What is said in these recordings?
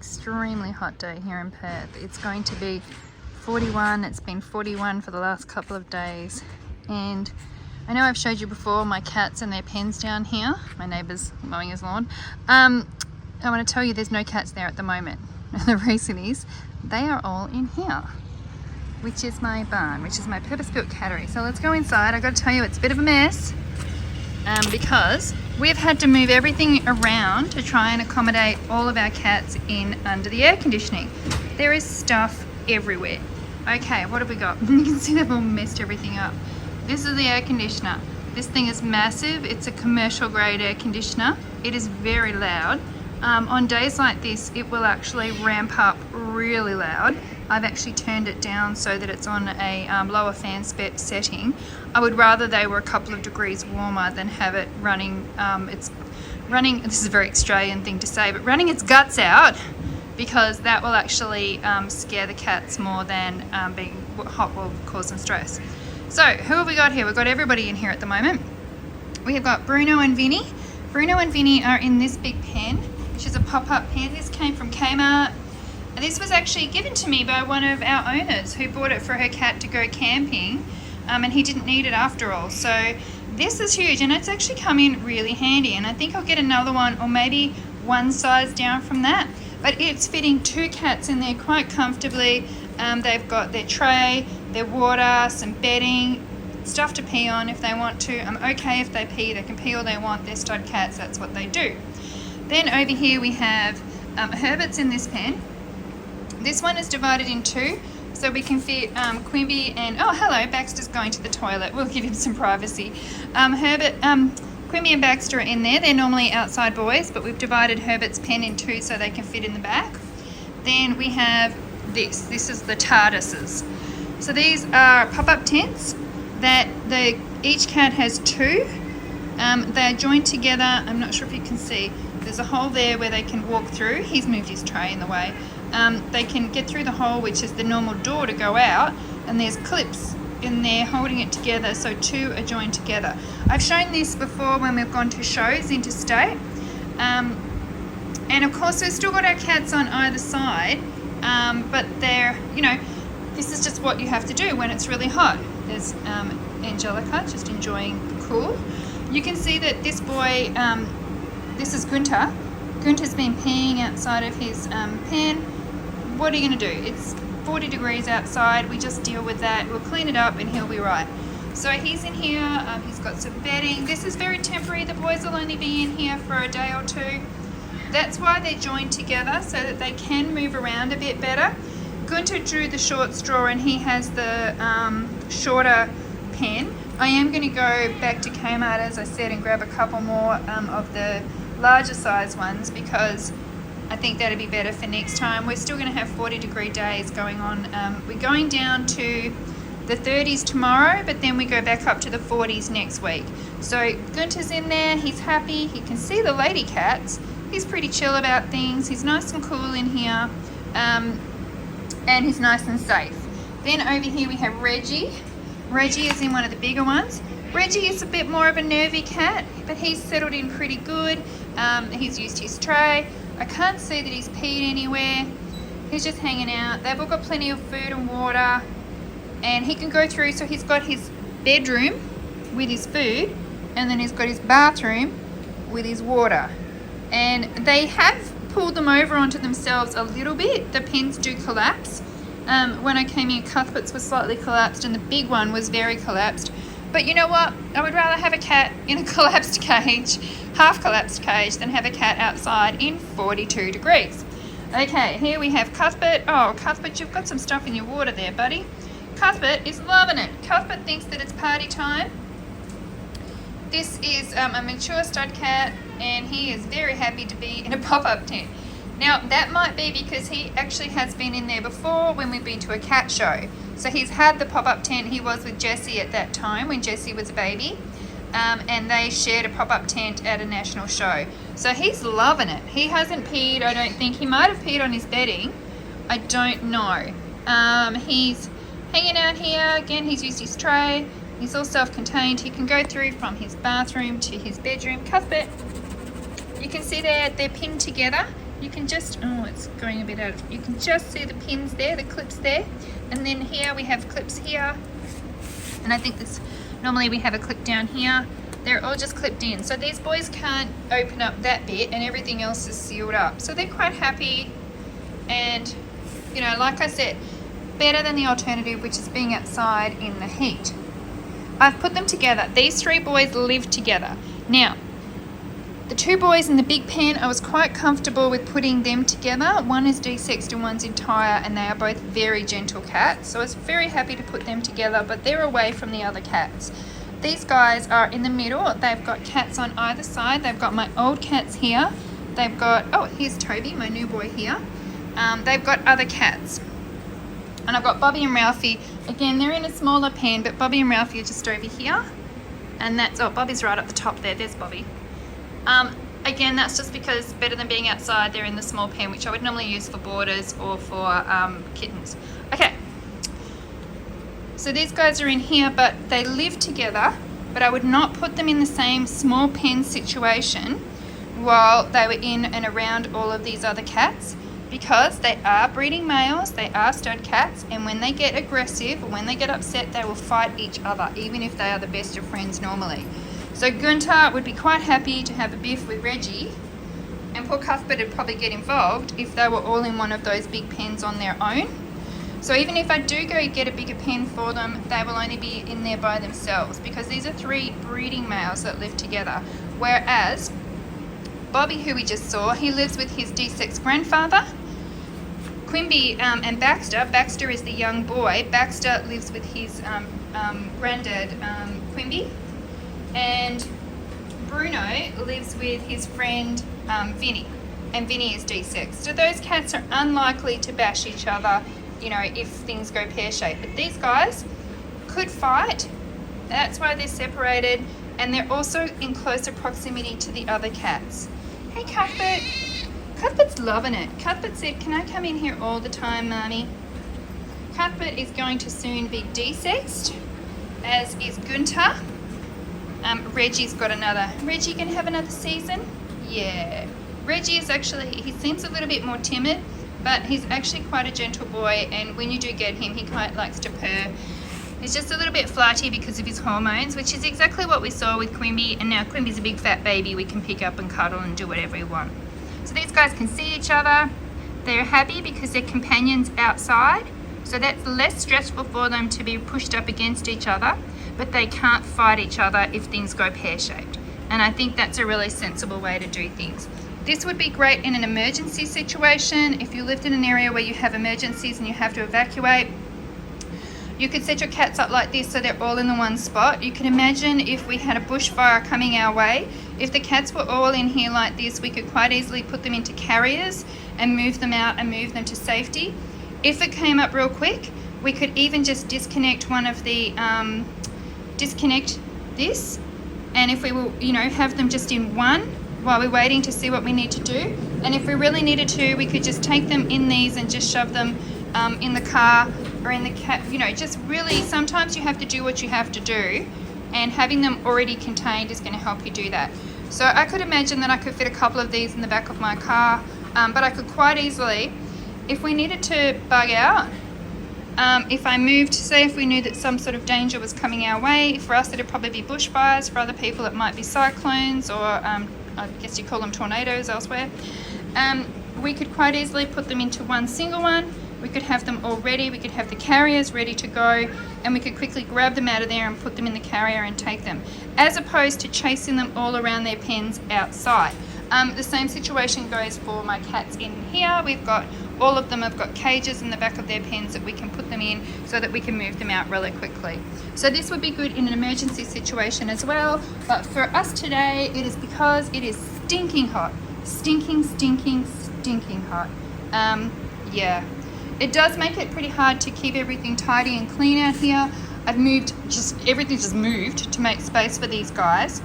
extremely hot day here in Perth. It's going to be 41. It's been 41 for the last couple of days. And I know I've showed you before my cats and their pens down here. My neighbour's mowing his lawn. I want to tell you there's no cats there at the moment. And the reason is they are all in here, which is my barn, which is my purpose-built cattery. So let's go inside. I've got to tell you it's a bit of a mess because we've had to move everything around to try and accommodate all of our cats in under the air conditioning. There is stuff everywhere. Okay, what have we got? You can see they've all messed everything up. This is the air conditioner. This thing is massive. It's a commercial grade air conditioner. It is very loud. On days like this, it will actually ramp up really loud. I've actually turned it down so that it's on a lower fan setting. I would rather they were a couple of degrees warmer than have it running, it's running, this is a very Australian thing to say, but running its guts out, because that will actually scare the cats more than being hot will cause them stress. So who have we got here? We've got everybody in here at the moment. We have got Bruno and Vinny. Bruno and Vinny are in this big pen, which is a pop-up pen. This came from Kmart. And this was actually given to me by one of our owners who bought it for her cat to go camping, and he didn't need it after all. So this is huge, and it's actually come in really handy, and I think I'll get another one or maybe one size down from that. But it's fitting 2 cats in there quite comfortably. They've got their tray, their water, some bedding, stuff to pee on if they want to. I'm okay if they pee, they can pee all they want. They're stud cats, that's what they do. Then over here we have Herbert's in this pen. This one is divided in 2, so we can fit Quimby and, oh hello, Baxter's going to the toilet. We'll give him some privacy. Quimby and Baxter are in there. They're normally outside boys, but we've divided Herbert's pen in 2 so they can fit in the back. Then we have this. This is the TARDISes. So these are pop-up tents that each cat has 2. They're joined together. I'm not sure if you can see. There's a hole there where they can walk through. He's moved his tray in the way. They can get through the hole, which is the normal door to go out, and there's clips in there holding it together, so 2 are joined together. I've shown this before when we've gone to shows interstate, and of course we've still got our cats on either side, but they're, you know, this is just what you have to do when it's really hot. There's Angelica just enjoying the cool. You can see that this boy, this is Gunter. Gunter's been peeing outside of his pen. What are you going to do? It's 40 degrees outside. We just deal with that. We'll clean it up and he'll be right. So he's in here. He's got some bedding. This is very temporary. The boys will only be in here for a day or 2. That's why they're joined together, so that they can move around a bit better. Gunter drew the short straw and he has the shorter pen. I am going to go back to Kmart, as I said, and grab a couple more of the larger size ones, because I think that'd be better for next time. We're still going to have 40-degree days going on. We're going down to the 30s tomorrow, but then we go back up to the 40s next week. So Gunter's in there. He's happy. He can see the lady cats. He's pretty chill about things. He's nice and cool in here, and he's nice and safe. Then over here we have Reggie. Reggie is in one of the bigger ones. Reggie is a bit more of a nervy cat, but he's settled in pretty good. He's used his tray. I can't see that he's peed anywhere. He's just hanging out. They've all got plenty of food and water, and he can go through. So he's got his bedroom with his food, and then he's got his bathroom with his water. And they have pulled them over onto themselves a little bit. The pens do collapse. When I came in, Cuthbert's was slightly collapsed, and the big one was very collapsed. But you know what? I would rather have a cat in a collapsed cage, half collapsed cage, than have a cat outside in 42 degrees. Okay, here we have Cuthbert. Oh, Cuthbert, you've got some stuff in your water there, buddy. Cuthbert is loving it. Cuthbert thinks that it's party time. This is a mature stud cat, and he is very happy to be in a pop-up tent. Now, that might be because he actually has been in there before when we've been to a cat show. So he's had the pop-up tent. He was with Jessie at that time when Jessie was a baby. And they shared a pop-up tent at a national show. So he's loving it. He hasn't peed, I don't think. He might have peed on his bedding. I don't know. He's hanging out here. Again, he's used his tray. He's all self-contained. He can go through from his bathroom to his bedroom. Cuthbert, you can see they're pinned together. you can just, oh, it's going a bit out of, you can just see the pins there, the clips there. And then here we have clips here. And I think this, normally we have a clip down here. They're all just clipped in. So these boys can't open up that bit and everything else is sealed up. So they're quite happy. And, you know, like I said, better than the alternative, which is being outside in the heat. I've put them together. These three boys live together. Now, the two boys in the big pen, I was quite comfortable with putting them together. One is desexed and one's entire, and they are both very gentle cats. So I was very happy to put them together, but they're away from the other cats. These guys are in the middle. They've got cats on either side. They've got my old cats here. They've got, oh, here's Toby, my new boy here. They've got other cats. And I've got Bobby and Ralphie. Again, they're in a smaller pen, but Bobby and Ralphie are just over here. And that's, oh, Bobby's right up the top there. There's Bobby. Again, that's just because better than being outside, they're in the small pen, which I would normally use for boarders or for kittens. Okay, so these guys are in here, but they live together, but I would not put them in the same small pen situation while they were in and around all of these other cats, because they are breeding males, they are stud cats, and when they get aggressive, or when they get upset, they will fight each other, even if they are the best of friends normally. So Gunther would be quite happy to have a biff with Reggie, and poor Cuthbert would probably get involved if they were all in one of those big pens on their own. So even if I do go get a bigger pen for them, they will only be in there by themselves, because these are three breeding males that live together. Whereas Bobby, who we just saw, he lives with his desexed grandfather. Quimby and Baxter is the young boy. Baxter lives with his granddad, Quimby. And Bruno lives with his friend Vinny, and Vinny is desexed. So those cats are unlikely to bash each other, you know, if things go pear-shaped. But these guys could fight. That's why they're separated, and they're also in closer proximity to the other cats. Hey, Cuthbert. Cuthbert's loving it. Cuthbert said, "Can I come in here all the time, Mommy?" Cuthbert is going to soon be desexed, as is Gunther. Reggie's got another. Reggie gonna have another season? Yeah. Reggie is actually, he seems a little bit more timid, but he's actually quite a gentle boy, and when you do get him, he quite likes to purr. He's just a little bit flighty because of his hormones, which is exactly what we saw with Quimby, and now Quimby's a big fat baby we can pick up and cuddle and do whatever we want. So these guys can see each other. They're happy because they're companions outside, so that's less stressful for them to be pushed up against each other, but they can't fight each other if things go pear-shaped. And I think that's a really sensible way to do things. This would be great in an emergency situation. If you lived in an area where you have emergencies and you have to evacuate, you could set your cats up like this so they're all in the one spot. You can imagine if we had a bushfire coming our way, if the cats were all in here like this, we could quite easily put them into carriers and move them out and move them to safety. If it came up real quick, we could even just disconnect one of the, disconnect this, and if we will, you know, have them just in one while we're waiting to see what we need to do. And if we really needed to, we could just take them in these and just shove them in the car or in the cat, you know, just really, sometimes you have to do what you have to do, and having them already contained is going to help you do that. So I could imagine that I could fit a couple of these in the back of my car, but I could quite easily, if we needed to bug out, if I moved, say if we knew that some sort of danger was coming our way, for us it'd probably be bushfires, for other people it might be cyclones, or I guess you call them tornadoes elsewhere. We could quite easily put them into one single one. We could have them all ready, we could have the carriers ready to go, and we could quickly grab them out of there and put them in the carrier and take them, as opposed to chasing them all around their pens outside. The same situation goes for my cats in here. We've got, all of them have got cages in the back of their pens that we can put them in so that we can move them out really quickly. So this would be good in an emergency situation as well, but for us today, it is because it is stinking hot. Stinking, stinking, stinking hot. Yeah. It does make it pretty hard to keep everything tidy and clean out here. I've moved, everything's just moved to make space for these guys.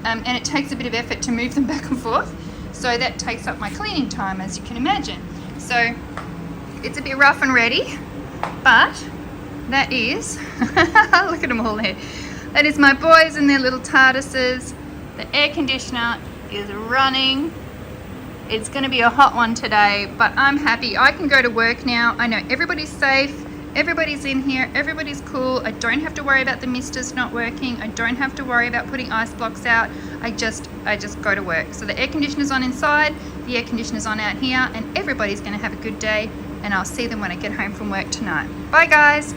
And it takes a bit of effort to move them back and forth. So that takes up my cleaning time, as you can imagine. So it's a bit rough and ready, but that is, look at them all there. That is my boys and their little TARDISes. The air conditioner is running. It's going to be a hot one today, but I'm happy. I can go to work now. I know everybody's safe. Everybody's in here. Everybody's cool. I don't have to worry about the misters not working. I don't have to worry about putting ice blocks out. I just go to work. So the air conditioner's on inside, the air conditioner's on out here, and everybody's going to have a good day. And I'll see them when I get home from work tonight. Bye, guys.